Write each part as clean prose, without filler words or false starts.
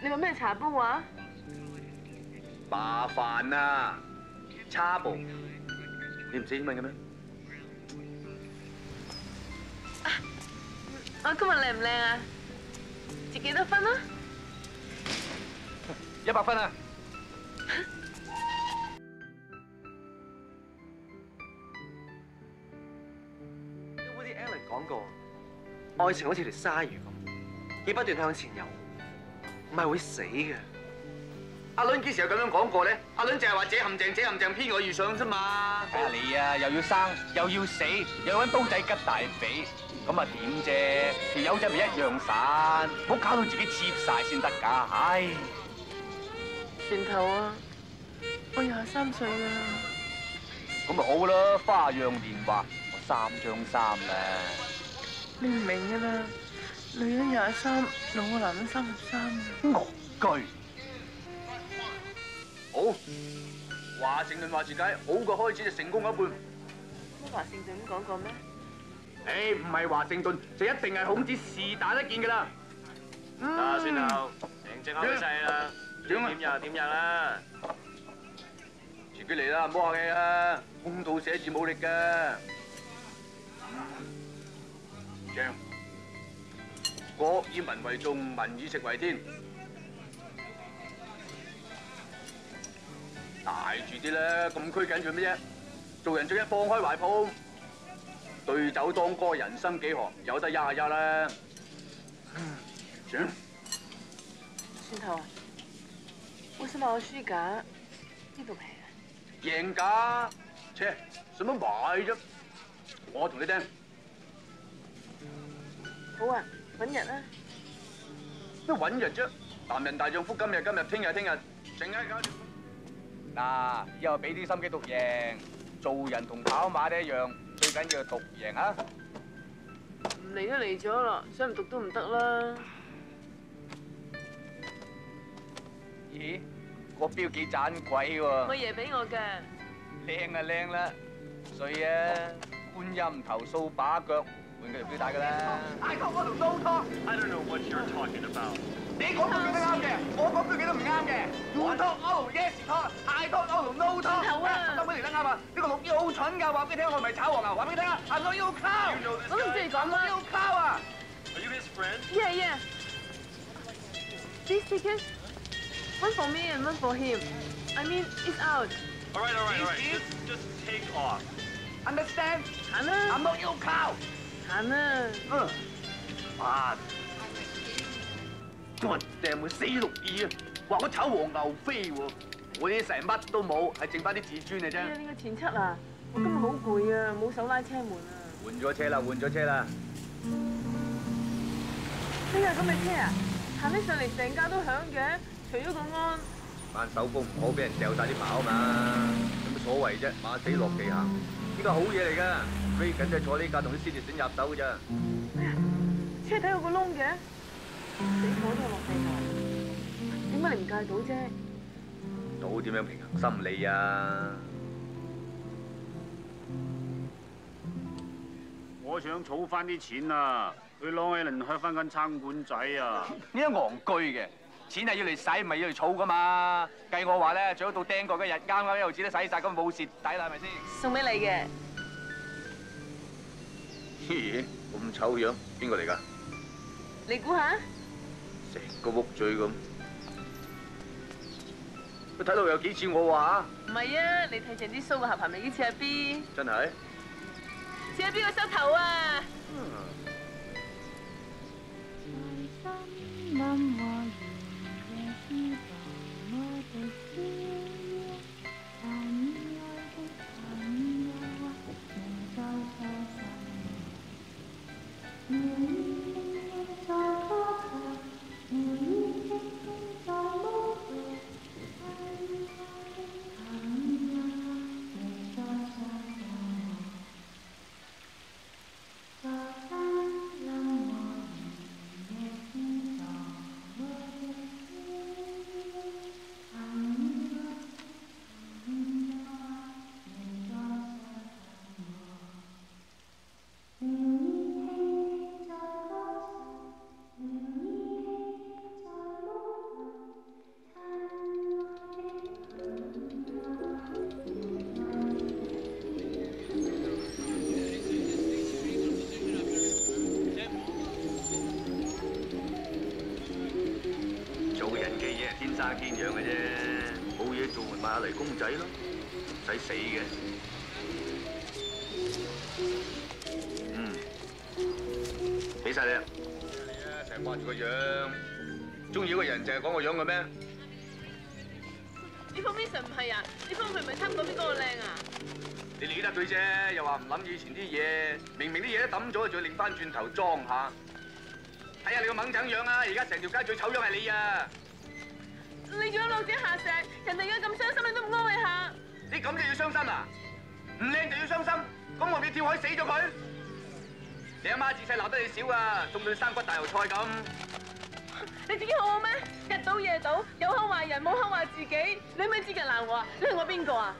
你話咩茶煲啊？麻煩啊，叉煲，你唔識英文嘅咩？我今日靚唔靚啊？值幾多分啊100分啊！Woody Allen 講過，愛情好似條鯊魚咁，要不斷向前游，唔係會死嘅。阿倫幾時有咁樣講過咧？阿倫淨係話這陷阱，這陷阱偏我遇上啫嘛。睇下你啊，又要生又要死，又要揾刀仔吉大髀，咁啊點啫？條友仔咪一樣散，唔好搞到自己切晒先得㗎，唉！船頭啊，我23歲啦。咁咪好啦，花樣年華，我3張衫啦。你唔明㗎啦，女人23，老個男人33。戇居。好，華盛頓話事解，好嘅開始就成功一半。乜華盛頓咁講過咩？誒，唔係華盛頓，就一定係孔子是但一件㗎啦。嗱，船頭，成隻口都細啦，點入點入啦。自己嚟啦，唔好客氣啊！公道寫字冇力㗎。醬，國以民為重，民以食為天。大住啲啦，咁拘謹做咩啫？做人最緊放開懷抱，對酒當歌，人生幾何，有得呀呀啦。上，船頭啊，為什麼我輸假？呢度平啊？贏㗎，切，使乜買啫？我同你聽。好啊，揾日啊。咩揾日啫？男人大丈夫，今日今日，聽日聽日，淨係搞掂。嗱，以後俾啲心機讀贏，做人同跑馬都一樣，最緊要係讀贏啊！唔嚟都嚟咗啦，想唔讀都唔得啦。咦，個錶幾盞鬼喎？我爺俾我嘅。靚啊靚啦，衰啊！觀音頭掃把腳，換個條錶帶㗎啦。I talk 嗰條 no talk。I don't know what you're talking about。你講句幾都啱嘅，我講句幾都唔啱嘅。You talk all yes talk，I talk all no talk。頭啊！根本嚟得啱啊！呢個綠衣好蠢㗎，話俾你聽，我唔係炒黃牛，話俾你聽啊！I'm not your cow。我都唔知你講乜。I'm not your cow 啊 Are you his friend？ Yeah, yeah. These tickets, one for me and one for him. I mean, it's out. All right. Just take off。 ？Understand？ 行啦， I'm not your cow。行啦。啊！God damn 佢死綠衣啊！話我炒黃牛飛喎，我呢啲成乜都冇，係剩翻啲自尊嘅啫。哎呀，你個前七啊，我今日好攰啊，冇手拉車門啊。換咗車啦，換咗車啦。呢架咁嘅車啊，行起上嚟成家都響嘅，除咗個安。班手工唔好俾人掉晒啲矛啊嘛，有乜所謂啫？馬死落地行，呢個好嘢嚟㗎。最緊就係坐呢架同啲獅子選入手㗎咋。哎呀，車底有個窿嘅，死火都落地球。點解你唔戒到啫？賭點樣平衡心理啊？我想儲翻啲錢啊，去攞起嚟開翻間餐館仔啊！呢啲戇居嘅，錢係要嚟使，唔係要嚟儲㗎嘛。計我話咧，最好到釘過嘅日，啱啱一路錢都使晒，咁冇蝕底啦，係咪先？送俾你嘅。咦，咁醜樣，邊個嚟㗎？你估下？成個屋嘴咁。佢睇到有幾似我話？唔係啊，你睇成啲鬚個下巴咪幾似阿 B？真係？似阿 B 個膝頭啊！生見養嘅啫，冇嘢做咪買下嚟公仔咯，唔使死嘅。俾晒你啦。你啊，成日掛住個樣，中意個人淨係講個樣嘅咩？呢封 Vincent 唔係啊，呢封佢唔係貪嗰邊嗰個靚啊？你理得佢啫，又話唔諗以前啲嘢，明明啲嘢都抌咗，仲要擰翻轉頭裝下。睇下你個猛整樣啊！而家成條街最醜樣係你啊！你仲有老子下石，人哋而家咁傷心，你都唔安慰下？你咁就要傷心啊？唔靚就要傷心，咁我咪跳海死咗佢？你阿媽自細鬧得你少啊，仲對生骨大油菜咁。你自己好好咩？日賭夜賭，有口話人，冇口話自己，你有咩資格鬧我啊？你係我邊個啊？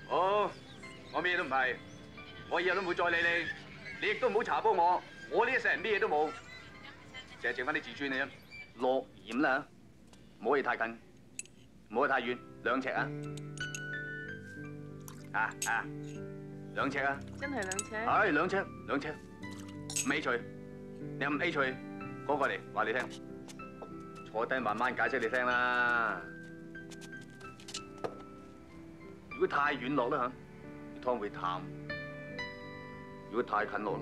好，我咩都唔係，我以後都唔會再理你，你亦都唔好查煲我。我呢一世人咩嘢都冇，淨係剩翻啲自尊你啊！落鹽啦，唔好去太近，唔好去太遠，2尺啊！2尺啊！真係2尺？係2尺，唔 A 趣，你唔 A 趣，嗰個嚟話你聽，坐低慢慢解釋你聽啦。如果太遠落啦嚇，啲湯會淡；如果太近落，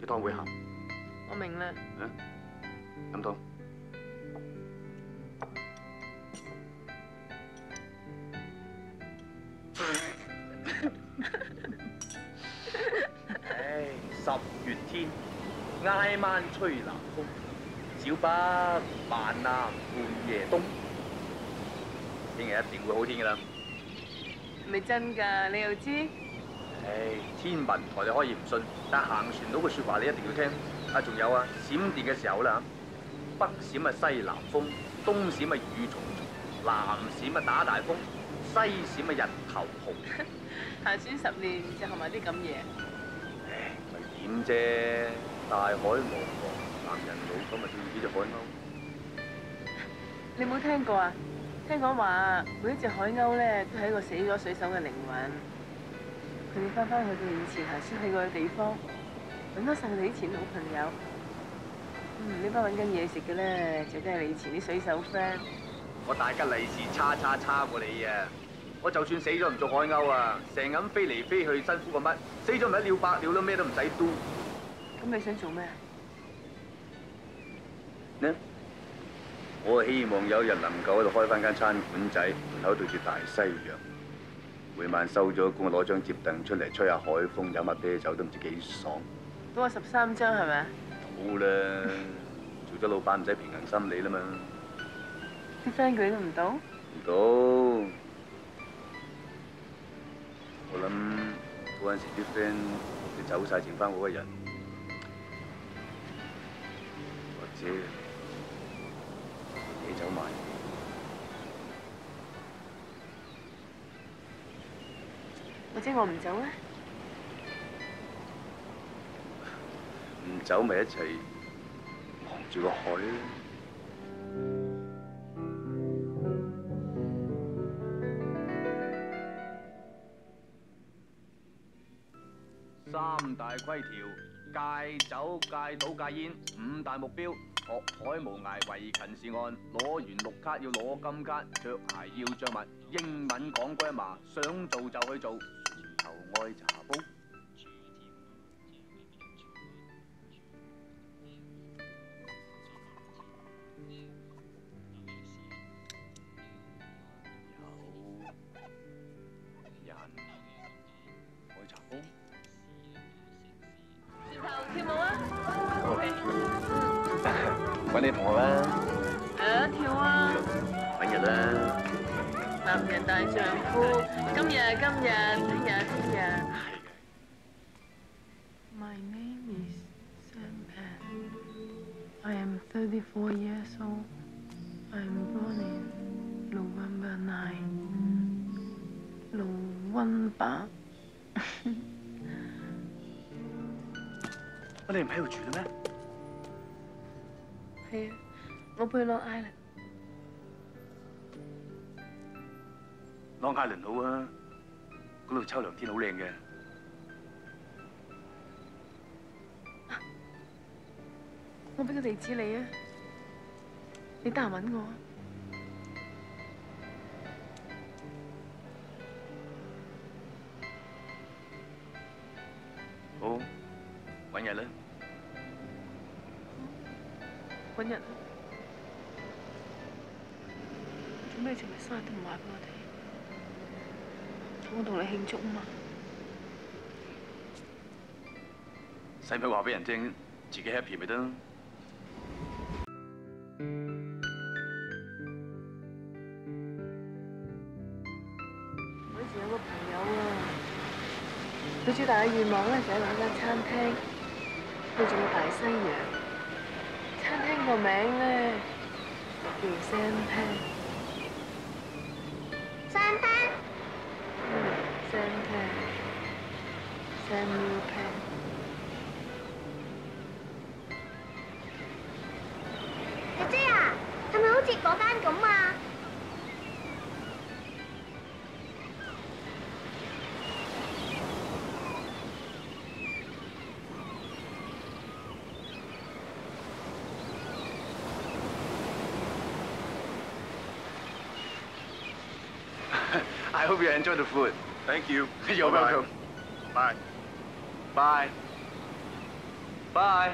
啲湯會鹹。我明啦。飲湯。唉，10月天，挨晚吹南風，小北萬南半夜冬。聽日一定會好天㗎啦。係咪真㗎？你又知？唉，天文台你可以唔信，但行船佬嘅説話你一定要聽。啊，仲有啊，閃電嘅時候啦，北閃啊西南風，東閃啊雨重重，南閃啊打大風，西閃啊人頭紅。行船10年就學埋啲咁嘢。唉，咪點啫？大海茫茫，男人老咁咪跳幾隻海鷗。你冇聽過啊？聽講話每一隻海鷗咧都係一個死咗水手嘅靈魂，佢哋翻去佢哋以前行先去過嘅地方，揾翻晒佢哋以前好朋友。呢班揾緊嘢食嘅咧，就梗係你以前啲水手 friend。我大吉利是差過你啊！我就算死咗唔做海鷗啊，成日咁飛嚟飛去，辛苦過乜？死咗咪一了百了咯，咩都唔使 do。咁你想做咩？呢？我希望有日能夠喺度開翻間餐館仔，門口對住大西洋，每晚收咗工，攞張摺凳出嚟吹下海風，飲下啤酒都唔知幾爽。嗰個13張係咪？好啦，做咗老闆唔使平衡心理啦嘛。啲 friend 佢都唔到？唔到。我諗嗰陣時啲 friend 都走晒，剩翻我一人，或者你走埋。或者我唔走咧？唔走咪一齊望住個海咯。3大規條：戒酒、戒賭、戒煙。5大目標：學海無涯、唯勤是岸。攞完綠卡要攞金卡，着鞋要着襪。英文講 grammar， 想做就去做。船頭愛茶煲。有人愛茶煲。轉頭跳舞啊！揾你同學啦。跳啊！揾日啦。男人大丈夫，今日，聽日。My name is Sam Pan. I am 34 years old. I am born in November 9. November。乜你唔喺度住啦咩？係啊，我去 Long Island。Long Island好啊，嗰度秋涼天好靚嘅。我俾個地址你啊。你得閒揾我啊！好，揾日啦。揾日啊！做咩尋日生日都唔話俾我哋？我同你慶祝啊嘛！使唔使話俾人聽自己 happy 咪得？我以前有個朋友啊，佢最大嘅願望咧就係揾間餐廳，叫做大西洋。餐廳個名咧就叫 Sampan。Sampan？Sampan。Samuel Pan。姐姐啊，係咪好似嗰間咁啊？I hope you enjoy the food. Thank you. You're welcome. Bye. Bye. Bye.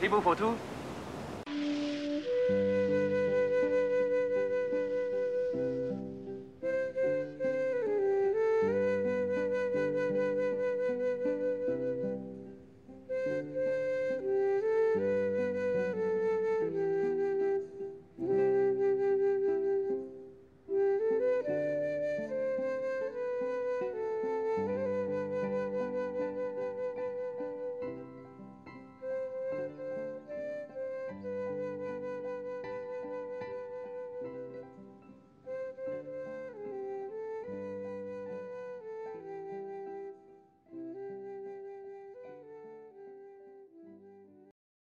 Table for two.